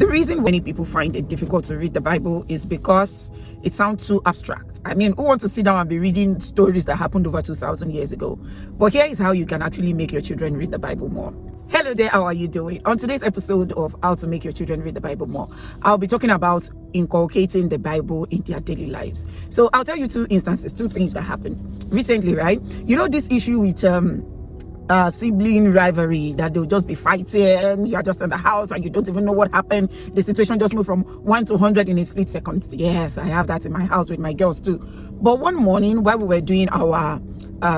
The reason many people find it difficult to read the Bible is because it sounds too abstract. I mean, who wants to sit down and be reading stories that happened over 2,000 years ago? But here is how you can actually make your children read the Bible more. Hello there, how are you doing? On today's episode of How to Make Your Children Read the Bible More, I'll be talking about inculcating the Bible in their daily lives. So I'll tell you two things that happened recently, right? You know this issue with sibling rivalry, that they'll just be fighting, you're just in the house and you don't even know what happened. The situation just moved from 1 to 100 in a split second. Yes, I have that in my house with my girls too. But one morning while we were doing our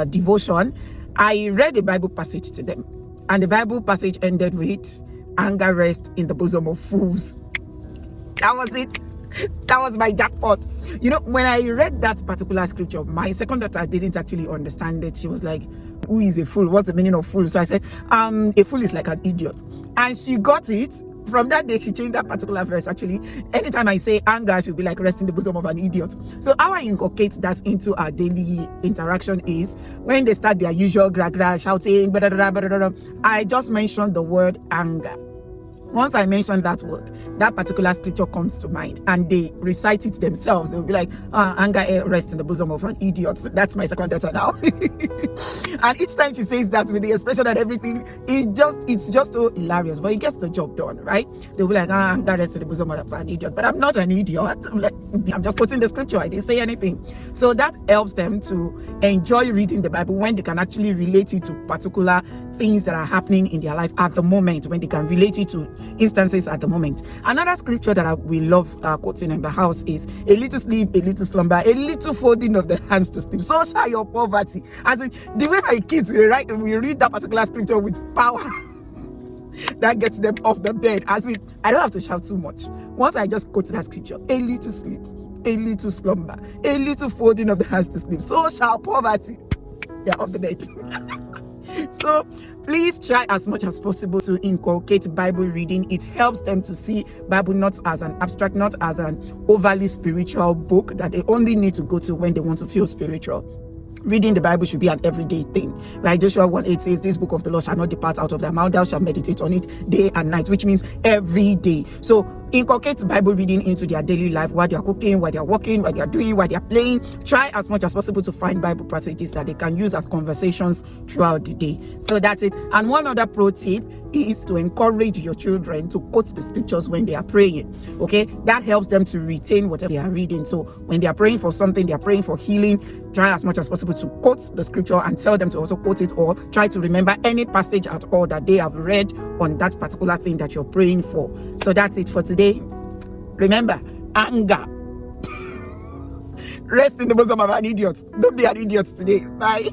devotion, I read a Bible passage to them, and the Bible passage ended with anger rests in the bosom of fools. That was it. That was my jackpot. You know, when I read that particular scripture, my second daughter didn't actually understand it. She was like, who is a fool? What's the meaning of fool? So I said, a fool is like an idiot. And she got it. From that day, she changed that particular verse. Actually, anytime I say anger, she'll be like, rest in the bosom of an idiot. So how I inculcate that into our daily interaction is when they start their usual gra shouting, blah, blah, blah, blah, blah, I just mentioned the word anger. Once I mention that word, that particular scripture comes to mind and they recite it themselves. They'll be like, anger rests in the bosom of an idiot. That's my second daughter now. And each time she says that with the expression and everything, it's just so hilarious, but it gets the job done, right? They'll be like, anger rests in the bosom of an idiot. But I'm not an idiot. I'm just quoting the scripture. I didn't say anything. So that helps them to enjoy reading the Bible when they can actually relate it to particular things that are happening in their life at the moment, when they can relate it to instances at the moment. Another scripture that we love quoting in the house is a little sleep, a little slumber, a little folding of the hands to sleep, so shall your poverty. As in, the way my kids we read that particular scripture with power. That gets them off the bed. As in, I don't have to shout too much. Once I just quote that scripture, a little sleep, a little slumber, a little folding of the hands to sleep, so shall poverty. They're off the bed. So please try as much as possible to inculcate Bible reading. It helps them to see Bible not as an abstract, not as an overly spiritual book that they only need to go to when they want to feel spiritual. Reading the Bible should be an everyday thing. Like Joshua 1:8 says, this book of the law shall not depart out of thy mouth, thou shalt meditate on it day and night, which means every day. So inculcate Bible reading into their daily life while they are cooking, while they are walking, while they are doing, while they are playing. Try as much as possible to find Bible passages that they can use as conversations throughout the day. So that's it. And one other pro tip is to encourage your children to quote the scriptures when they are praying. Okay, that helps them to retain whatever they are reading. So when they are praying for something, they are praying for healing, try as much as possible to quote the scripture and tell them to also quote it, or try to remember any passage at all that they have read on that particular thing that you're praying for. So that's it for today. Remember, anger rest in the bosom of an idiot. Don't be an idiot today. Bye.